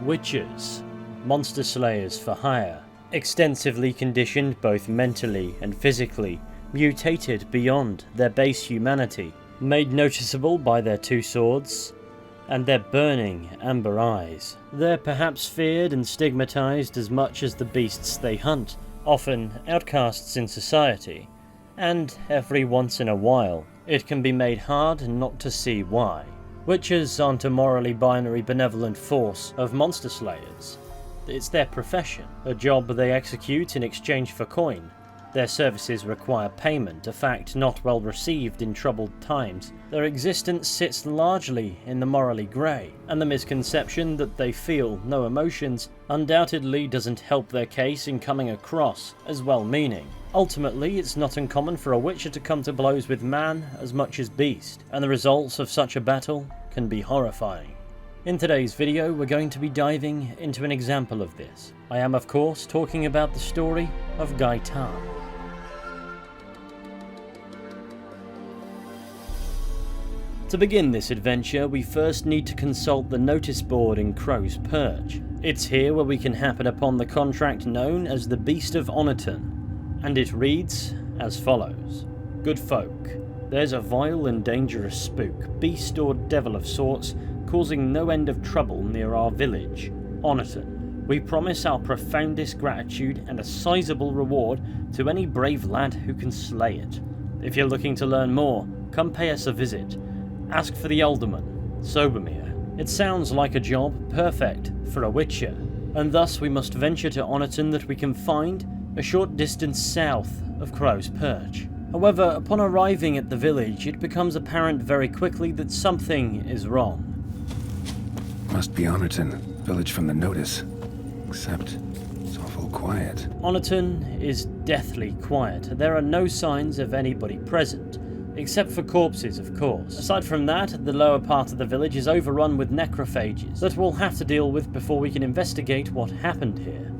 Witchers, monster slayers for hire, extensively conditioned both mentally and physically, mutated beyond their base humanity, made noticeable by their two swords and their burning amber eyes. They're perhaps feared and stigmatized as much as the beasts they hunt, often outcasts in society, and every once in a while it can be made hard not to see why. Witchers aren't a morally binary benevolent force of monster slayers. It's their profession, a job they execute in exchange for coin. Their services require payment, a fact not well received in troubled times. Their existence sits largely in the morally grey, and the misconception that they feel no emotions undoubtedly doesn't help their case in coming across as well-meaning. Ultimately, it's not uncommon for a Witcher to come to blows with man as much as beast, and the results of such a battle can be horrifying. In today's video, we're going to be diving into an example of this. I am, of course, talking about the story of Gaetan. To begin this adventure, we first need to consult the notice board in Crow's Perch. It's here where we can happen upon the contract known as the Beast of Honorton, and it reads as follows. Good folk, there's a vile and dangerous spook, beast or devil of sorts, causing no end of trouble near our village, Honorton. We promise our profoundest gratitude and a sizable reward to any brave lad who can slay it. If you're looking to learn more, come pay us a visit. Ask for the alderman, Sobermere. It sounds like a job perfect for a Witcher, and thus we must venture to Honorton that we can find a short distance south of Crow's Perch. However, upon arriving at the village, it becomes apparent very quickly that something is wrong. Must be Honorton, village from the notice. Except, it's awful quiet. Honorton is deathly quiet. There are no signs of anybody present, except for corpses, of course. Aside from that, the lower part of the village is overrun with necrophages that we'll have to deal with before we can investigate what happened here.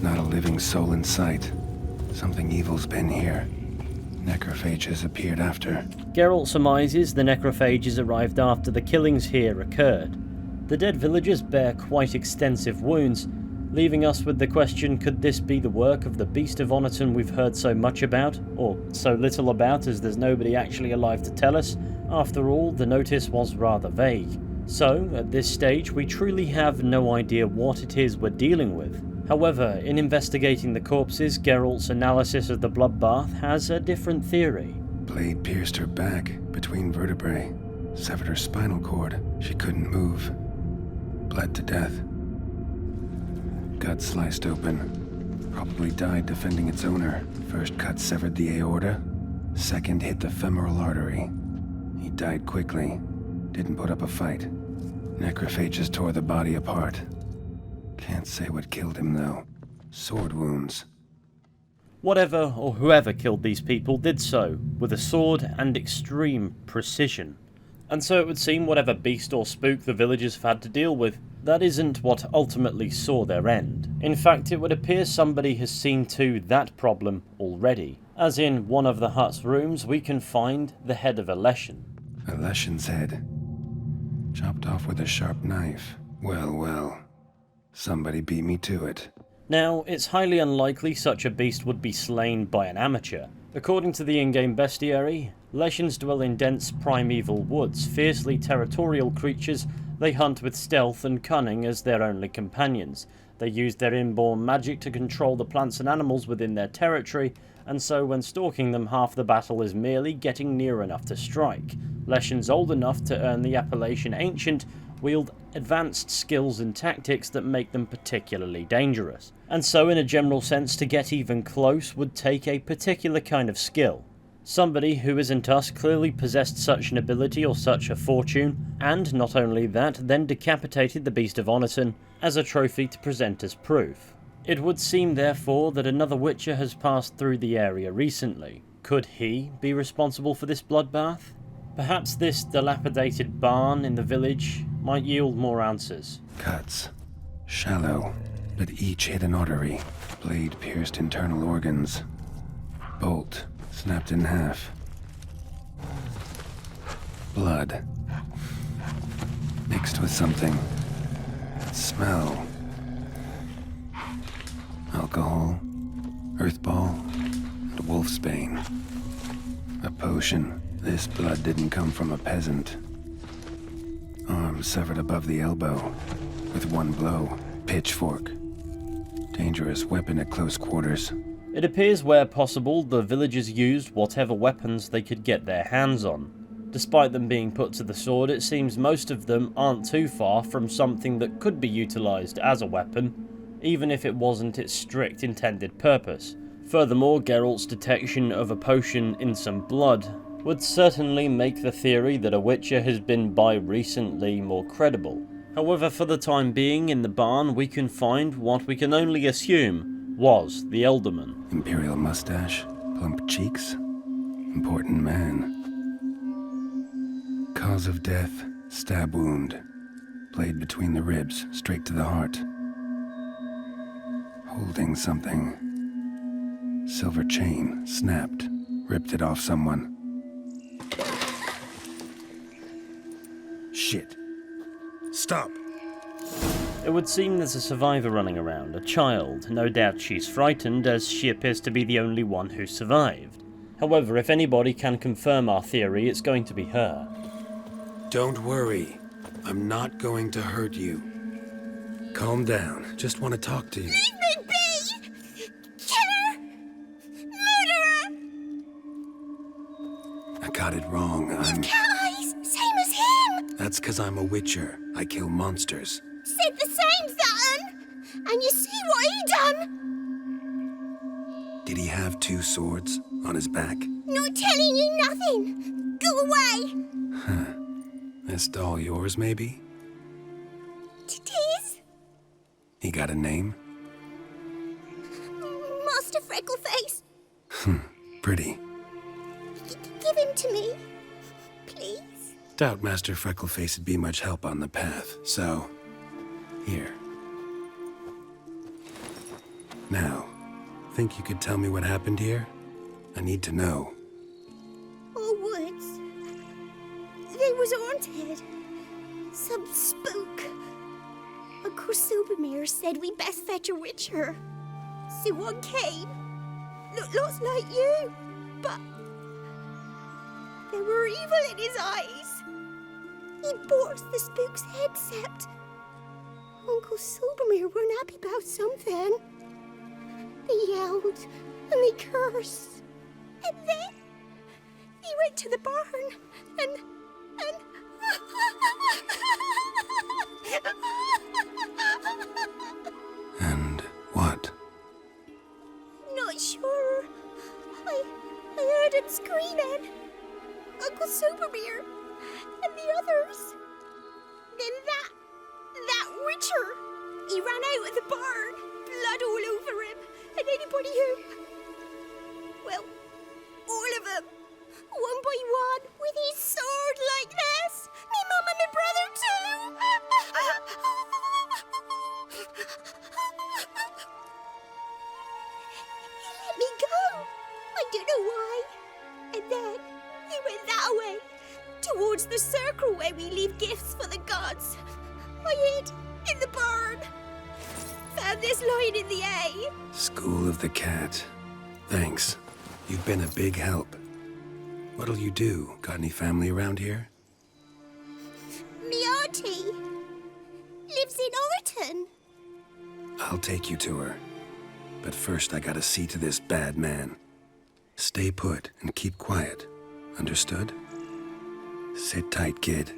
Not a living soul in sight. Something evil's been here. Necrophages appeared after. Geralt surmises the necrophages arrived after the killings here occurred. The dead villagers bear quite extensive wounds, leaving us with the question, could this be the work of the Beast of Honorton we've heard so much about, or so little about as there's nobody actually alive to tell us? After all, the notice was rather vague. So, at this stage, we truly have no idea what it is we're dealing with. However, in investigating the corpses, Geralt's analysis of the bloodbath has a different theory. Blade pierced her back, between vertebrae, severed her spinal cord. She couldn't move. Bled to death. Gut sliced open. Probably died defending its owner. First cut severed the aorta. Second hit the femoral artery. He died quickly. Didn't put up a fight. Necrophages tore the body apart. Can't say what killed him, though. Sword wounds. Whatever or whoever killed these people did so with a sword and extreme precision. And so it would seem whatever beast or spook the villagers have had to deal with, that isn't what ultimately saw their end. In fact, it would appear somebody has seen to that problem already. As in one of the hut's rooms, we can find the head of a Leshen. A Leshen's head. Chopped off with a sharp knife. Well. Somebody beat me to it. Now, it's highly unlikely such a beast would be slain by an amateur. According to the in-game bestiary, Leshens dwell in dense primeval woods, fiercely territorial creatures. They hunt with stealth and cunning as their only companions. They use their inborn magic to control the plants and animals within their territory, and so when stalking them, half the battle is merely getting near enough to strike. Leshens old enough to earn the appellation Ancient wield advanced skills and tactics that make them particularly dangerous. And so in a general sense, to get even close would take a particular kind of skill. Somebody who isn't us clearly possessed such an ability or such a fortune, and not only that, then decapitated the Beast of Honorton as a trophy to present as proof. It would seem therefore that another Witcher has passed through the area recently. Could he be responsible for this bloodbath? Perhaps this dilapidated barn in the village might yield more answers. Cuts. Shallow, but each hit an artery. Blade pierced internal organs. Bolt snapped in half. Blood. Mixed with something. Smell. Alcohol, earthball, and wolfsbane. A potion. This blood didn't come from a peasant. Arm severed above the elbow, with one blow. Pitchfork. Dangerous weapon at close quarters. It appears where possible, the villagers used whatever weapons they could get their hands on. Despite them being put to the sword, it seems most of them aren't too far from something that could be utilised as a weapon, even if it wasn't its strict intended purpose. Furthermore, Geralt's detection of a potion in some blood would certainly make the theory that a witcher has been by recently more credible. However, for the time being, in the barn we can find what we can only assume was the Elderman. Imperial mustache, plump cheeks, important man. Cause of death, stab wound. Blade between the ribs, straight to the heart. Holding something. Silver chain, snapped, ripped it off someone. Shit. Stop! It would seem there's a survivor running around, a child. No doubt she's frightened, as she appears to be the only one who survived. However, if anybody can confirm our theory, it's going to be her. Don't worry. I'm not going to hurt you. Calm down. Just want to talk to you. Leave me be! Killer! Murderer! I got it wrong. I'm... Cat eyes! Same as him! That's 'cause I'm a witcher. I kill monsters. Said the same, that and you see what he done? Did he have 2 swords on his back? Not telling you nothing. Go away. This doll yours, maybe? It is? He got a name? Master Freckleface. Pretty. Give him to me. Please. Doubt Master Freckleface would be much help on the path, so... Here. Now, think you could tell me what happened here? I need to know. All woods. They was haunted. Some spook. Uncle Silvermere said we best fetch a witcher. So one came. Looked lots like you, but there were evil in his eyes. He bought the spook's head, except Uncle Silvermere weren't happy about something. They yelled and they cursed. And then he went to the barn and And what? Not sure. I heard him screaming. Uncle Silvermere and the others. Then that witcher. He ran out of the barn, blood all over him, and anybody who... Well, all of them, one by one, with his sword like this. Me mum and my brother too. He let me go. I don't know why. And then he went that way, towards the circle where we leave gifts for the gods. I hid in the barn. Found this line in the A. School of the Cat. Thanks. You've been a big help. What'll you do? Got any family around here? Me auntie lives in Honorton. I'll take you to her. But first I gotta see to this bad man. Stay put and keep quiet. Understood? Sit tight, kid.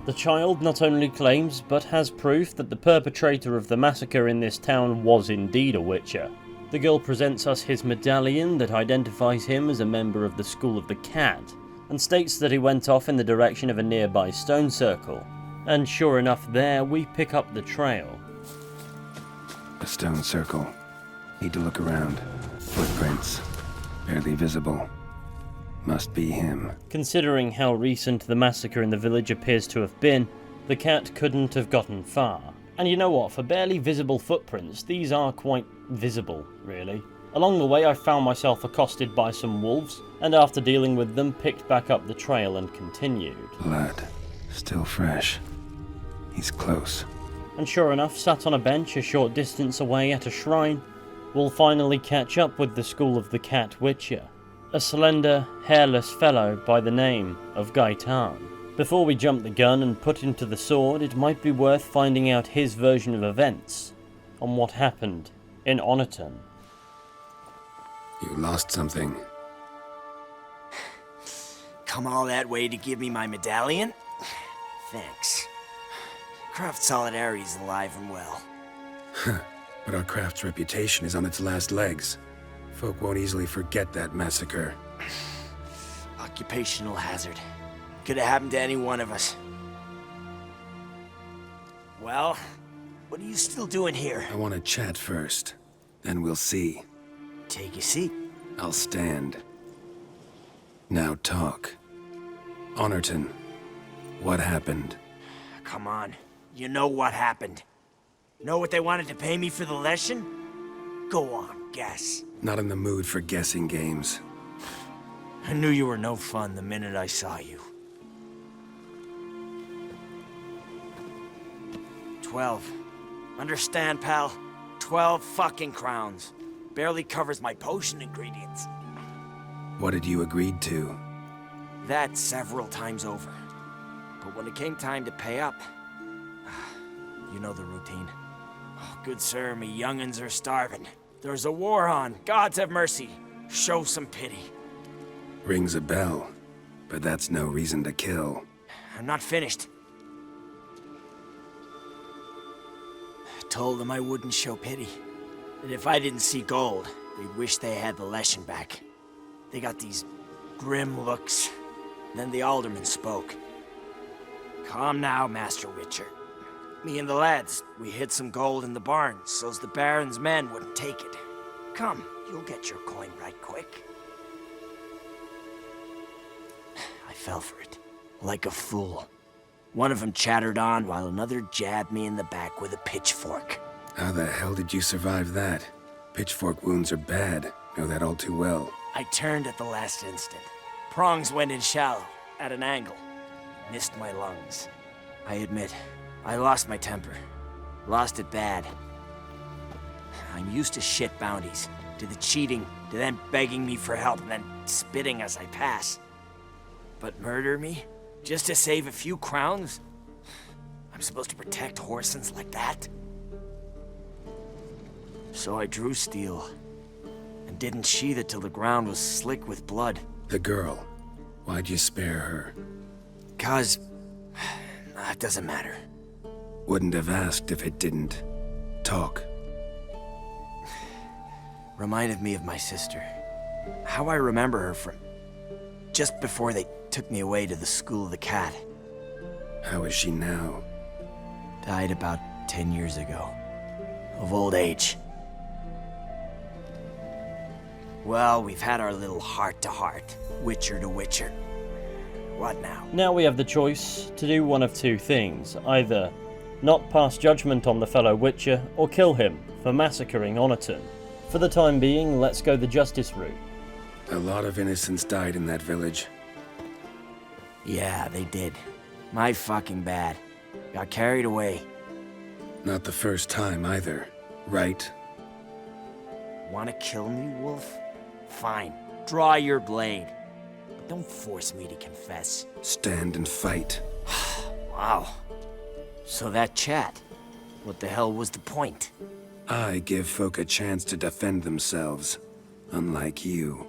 The child not only claims, but has proof that the perpetrator of the massacre in this town was indeed a witcher. The girl presents us his medallion that identifies him as a member of the School of the Cat, and states that he went off in the direction of a nearby stone circle. And sure enough, there we pick up the trail. A stone circle. Need to look around. Footprints. Barely visible. Must be him. Considering how recent the massacre in the village appears to have been, the cat couldn't have gotten far. And you know what, for barely visible footprints, these are quite visible, really. Along the way I found myself accosted by some wolves, and after dealing with them, picked back up the trail and continued. Blood. Still fresh. He's close. And sure enough, sat on a bench a short distance away at a shrine, we'll finally catch up with the School of the Cat Witcher, a slender, hairless fellow by the name of Gaetan. Before we jump the gun and put him to the sword, it might be worth finding out his version of events on what happened in Honorton. You lost something. Come all that way to give me my medallion? Thanks. Craft Solidarity's alive and well. But our craft's reputation is on its last legs. Folk won't easily forget that massacre. Occupational hazard. Could have happened to any one of us. Well, what are you still doing here? I want to chat first. Then we'll see. Take a seat. I'll stand. Now talk. Honorton, what happened? Come on. You know what happened. Know what they wanted to pay me for the lesson? Go on, guess. Not in the mood for guessing games. I knew you were no fun the minute I saw you. 12. Understand, pal? 12 fucking crowns. Barely covers my potion ingredients. What had you agreed to? That several times over. But when it came time to pay up, you know the routine. Oh, good sir, me young'uns are starving. There's a war on. Gods have mercy. Show some pity. Rings a bell, but that's no reason to kill. I'm not finished. I told them I wouldn't show pity. That if I didn't see gold, they'd wish they had the lesson back. They got these grim looks. Then the alderman spoke. Calm now, Master Witcher. Me and the lads, we hid some gold in the barn, so's the Baron's men wouldn't take it. Come, you'll get your coin right quick. I fell for it, like a fool. One of them chattered on while another jabbed me in the back with a pitchfork. How the hell did you survive that? Pitchfork wounds are bad. Know that all too well. I turned at the last instant. Prongs went in shallow, at an angle. Missed my lungs. I admit, I lost my temper. Lost it bad. I'm used to shit bounties, to the cheating, to them begging me for help and then spitting as I pass. But murder me? Just to save a few crowns? I'm supposed to protect Horsons like that? So I drew steel, and didn't sheathe it till the ground was slick with blood. The girl. Why'd you spare her? 'Cause... it doesn't matter. Wouldn't have asked if it didn't. Talk. Reminded me of my sister. How I remember her from... just before they took me away to the School of the Cat. How is she now? Died about 10 years ago. Of old age. Well, we've had our little heart-to-heart. Witcher to Witcher. What now? Now we have the choice to do one of two things. Either not pass judgment on the fellow Witcher, or kill him for massacring Honorton. For the time being, let's go the justice route. A lot of innocents died in that village. Yeah, they did. My fucking bad. Got carried away. Not the first time either, right? Wanna kill me, Wolf? Fine. Draw your blade. But don't force me to confess. Stand and fight. Wow. So that chat, what the hell was the point? I give folk a chance to defend themselves, unlike you.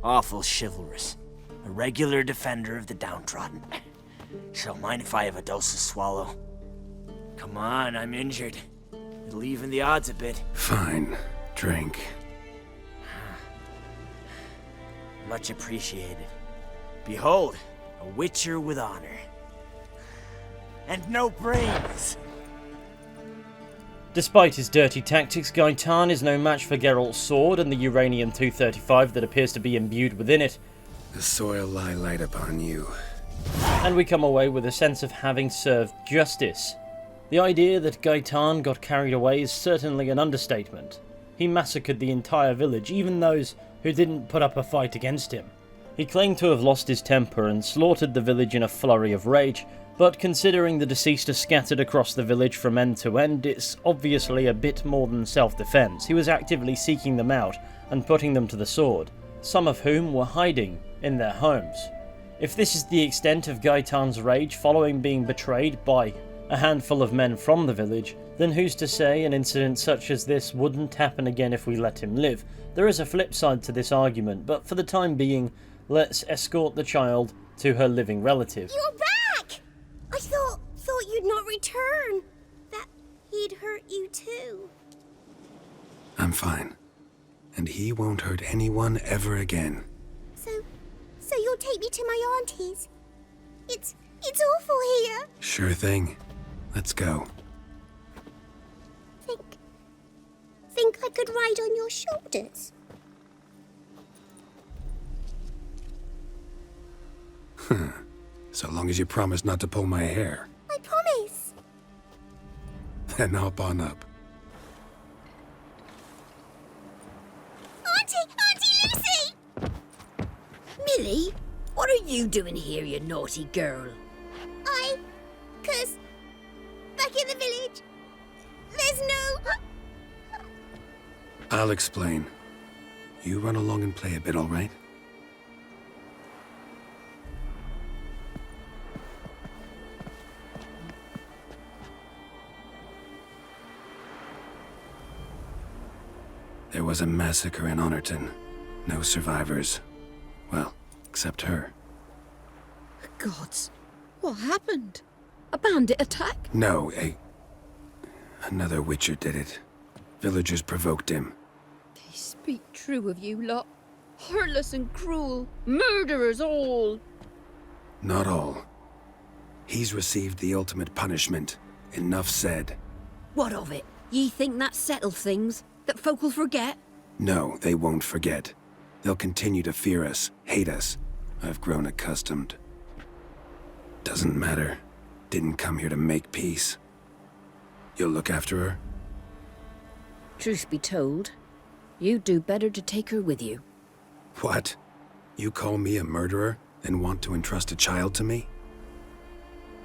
Awful chivalrous. A regular defender of the downtrodden. So mind if I have a dose to swallow? Come on, I'm injured. It'll even the odds a bit. Fine. Drink. Much appreciated. Behold, a Witcher with honor. And no brains! Despite his dirty tactics, Gaetan is no match for Geralt's sword and the uranium-235 that appears to be imbued within it, The soil lie light upon you. and we come away with a sense of having served justice. The idea that Gaetan got carried away is certainly an understatement. He massacred the entire village, even those who didn't put up a fight against him. He claimed to have lost his temper and slaughtered the village in a flurry of rage, But considering the deceased are scattered across the village from end to end, it's obviously a bit more than self-defense. He was actively seeking them out and putting them to the sword, some of whom were hiding in their homes. If this is the extent of Gaetan's rage following being betrayed by a handful of men from the village, then who's to say an incident such as this wouldn't happen again if we let him live? There is a flip side to this argument, but for the time being, let's escort the child to her living relative. You're back! I thought you'd not return. That he'd hurt you too. I'm fine. And he won't hurt anyone ever again. So you'll take me to my auntie's? It's awful here. Sure thing. Let's go. Think I could ride on your shoulders? So long as you promise not to pull my hair. I promise. Then hop on up. Auntie Lucy! Millie, what are you doing here, you naughty girl? 'Cause back in the village, there's no... I'll explain. You run along and play a bit, all right? There was a massacre in Honorton. No survivors. Well, except her. Gods, what happened? A bandit attack? No, another Witcher did it. Villagers provoked him. They speak true of you lot. Heartless and cruel. Murderers all. Not all. He's received the ultimate punishment. Enough said. What of it? Ye think that settled things? That folk will forget? No, they won't forget. They'll continue to fear us, hate us. I've grown accustomed. Doesn't matter. Didn't come here to make peace. You'll look after her? Truth be told, you'd do better to take her with you. What? You call me a murderer and want to entrust a child to me?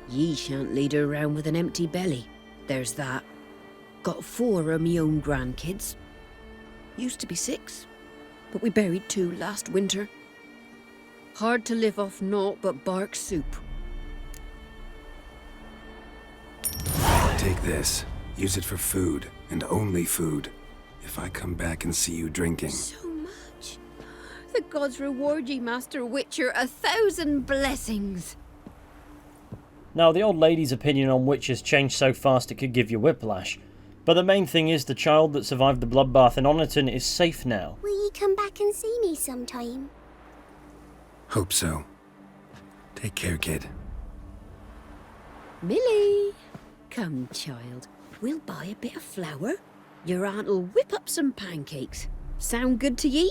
Ye shan't lead her around with an empty belly. There's that. Got 4 of me own grandkids. Used to be 6, but we buried 2 last winter. Hard to live off naught but bark soup. Take this. Use it for food, and only food. If I come back and see you drinking. So much. The gods reward ye, Master Witcher, 1,000 blessings. Now, the old lady's opinion on witches changed so fast it could give you whiplash. But the main thing is the child that survived the bloodbath in Honorton is safe now. Will you come back and see me sometime? Hope so. Take care, kid. Millie, come, child. We'll buy a bit of flour. Your aunt'll whip up some pancakes. Sound good to ye?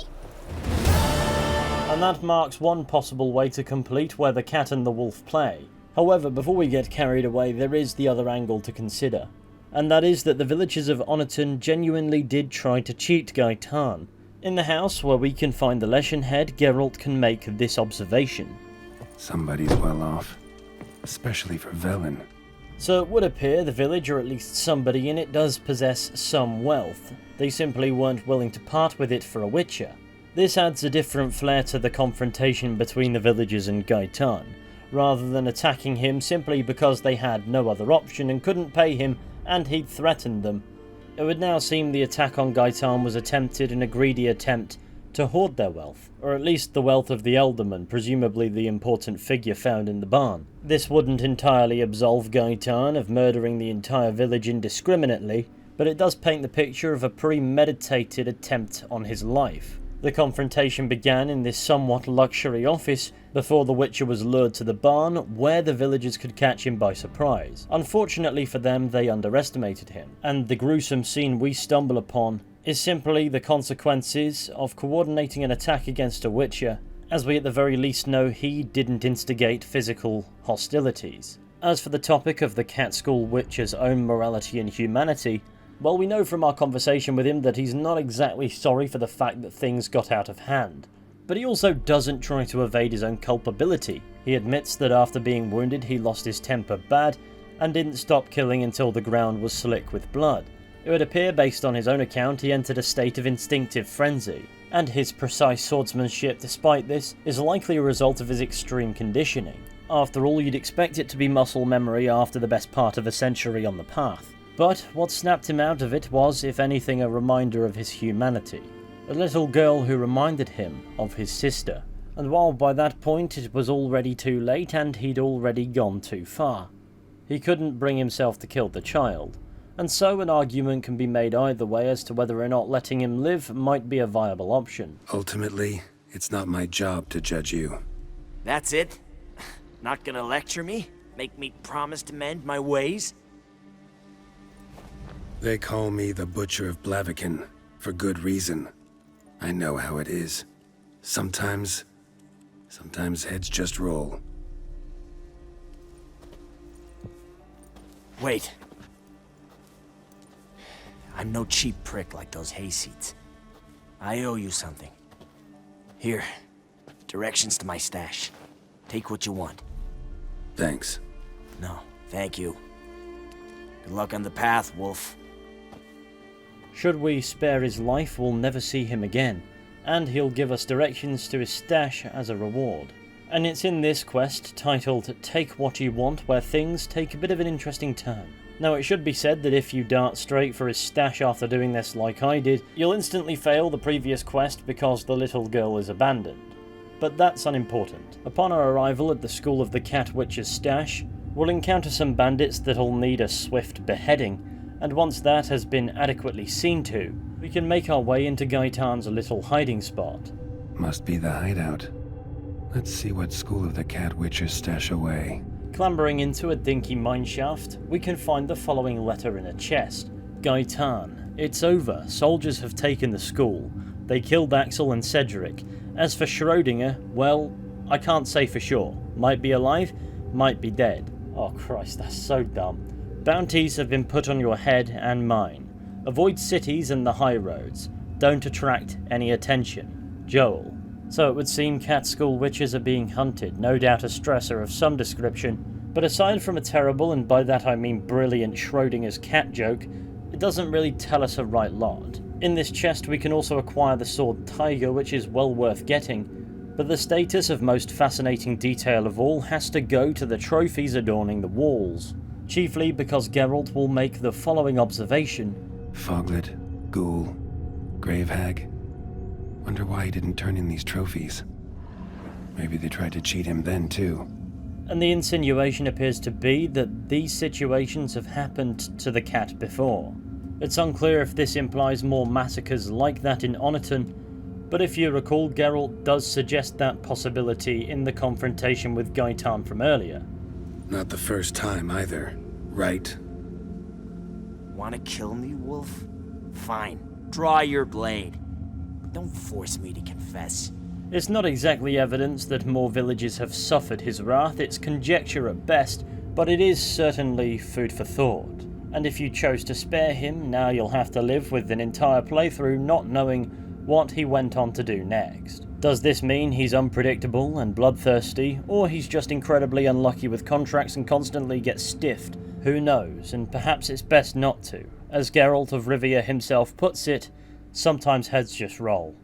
And that marks one possible way to complete where the cat and the wolf play. However, before we get carried away, there is the other angle to consider. And that is that the villagers of Honorton genuinely did try to cheat Gaetan. In the house where we can find the Leshen head, Geralt can make this observation. Somebody's well off. Especially for Velen. So it would appear the village, or at least somebody in it, does possess some wealth. They simply weren't willing to part with it for a witcher. This adds a different flair to the confrontation between the villagers and Gaetan, rather than attacking him simply because they had no other option and couldn't pay him and he'd threatened them. It would now seem the attack on Gaetan was attempted in a greedy attempt to hoard their wealth, or at least the wealth of the Elderman, presumably the important figure found in the barn. This wouldn't entirely absolve Gaetan of murdering the entire village indiscriminately, but it does paint the picture of a premeditated attempt on his life. The confrontation began in this somewhat luxury office before the Witcher was lured to the barn, where the villagers could catch him by surprise. Unfortunately for them, they underestimated him, and the gruesome scene we stumble upon is simply the consequences of coordinating an attack against a Witcher, as we at the very least know he didn't instigate physical hostilities. As for the topic of the Catskall Witcher's own morality and humanity, well, we know from our conversation with him that he's not exactly sorry for the fact that things got out of hand. But he also doesn't try to evade his own culpability. He admits that after being wounded he lost his temper bad and didn't stop killing until the ground was slick with blood. It would appear, based on his own account, he entered a state of instinctive frenzy, and his precise swordsmanship despite this is likely a result of his extreme conditioning. After all, you'd expect it to be muscle memory after the best part of a century on the path. But what snapped him out of it was, if anything, a reminder of his humanity. A little girl who reminded him of his sister. And while by that point it was already too late and he'd already gone too far, he couldn't bring himself to kill the child. And so an argument can be made either way as to whether or not letting him live might be a viable option. Ultimately, it's not my job to judge you. That's it? Not gonna lecture me? Make me promise to mend my ways? They call me the Butcher of Blaviken, for good reason. I know how it is. Sometimes heads just roll. Wait. I'm no cheap prick like those hayseeds. I owe you something. Here, directions to my stash. Take what you want. Thanks. No, thank you. Good luck on the path, Wolf. Should we spare his life, we'll never see him again, and he'll give us directions to his stash as a reward. And it's in this quest, titled Take What You Want, where things take a bit of an interesting turn. Now, it should be said that if you dart straight for his stash after doing this like I did, you'll instantly fail the previous quest because the little girl is abandoned. But that's unimportant. Upon our arrival at the School of the Cat Witch's stash, we'll encounter some bandits that'll need a swift beheading, and once that has been adequately seen to, we can make our way into Gaetan's little hiding spot. Must be the hideout. Let's see what School of the Cat Witches stash away. Clambering into a dinky mineshaft, we can find the following letter in a chest. Gaetan. It's over. Soldiers have taken the school. They killed Axel and Cedric. As for Schrodinger, well, I can't say for sure. Might be alive, might be dead. Oh Christ, that's so dumb. Bounties have been put on your head and mine. Avoid cities and the high roads. Don't attract any attention. Joel. So it would seem cat school witches are being hunted, no doubt a stressor of some description, but aside from a terrible, and by that I mean brilliant, Schrodinger's cat joke, it doesn't really tell us a right lot. In this chest we can also acquire the sword Tiger, which is well worth getting, but the status of most fascinating detail of all has to go to the trophies adorning the walls, chiefly because Geralt will make the following observation. Foglet, Ghoul, Gravehag. Wonder why he didn't turn in these trophies. Maybe they tried to cheat him then too. And the insinuation appears to be that these situations have happened to the cat before. It's unclear if this implies more massacres like that in Honorton, but if you recall, Geralt does suggest that possibility in the confrontation with Gaetan from earlier. Not the first time either, right? Wanna kill me, Wolf? Fine. Draw your blade. Don't force me to confess. It's not exactly evidence that more villages have suffered his wrath, it's conjecture at best, but it is certainly food for thought. And if you chose to spare him, now you'll have to live with an entire playthrough not knowing what he went on to do next. Does this mean he's unpredictable and bloodthirsty, or he's just incredibly unlucky with contracts and constantly gets stiffed? Who knows, and perhaps it's best not to. As Geralt of Rivia himself puts it, sometimes heads just roll.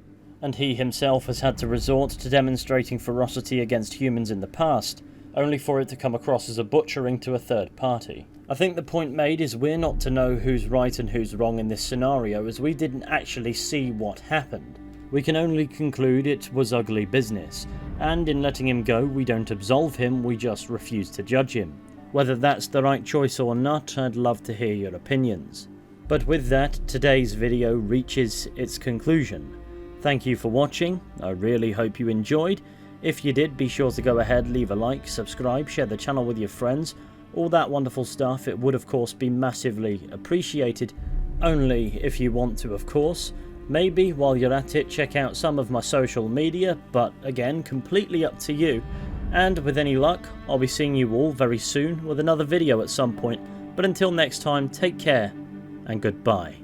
And he himself has had to resort to demonstrating ferocity against humans in the past, only for it to come across as a butchering to a third party. I think the point made is we're not to know who's right and who's wrong in this scenario, as we didn't actually see what happened. We can only conclude it was ugly business, and in letting him go we don't absolve him, we just refuse to judge him. Whether that's the right choice or not, I'd love to hear your opinions. But with that, today's video reaches its conclusion. Thank you for watching, I really hope you enjoyed. If you did, be sure to go ahead, leave a like, subscribe, share the channel with your friends, all that wonderful stuff. It would of course be massively appreciated, only if you want to of course. Maybe while you're at it, check out some of my social media, but again, completely up to you. And with any luck, I'll be seeing you all very soon with another video at some point. But until next time, take care and goodbye.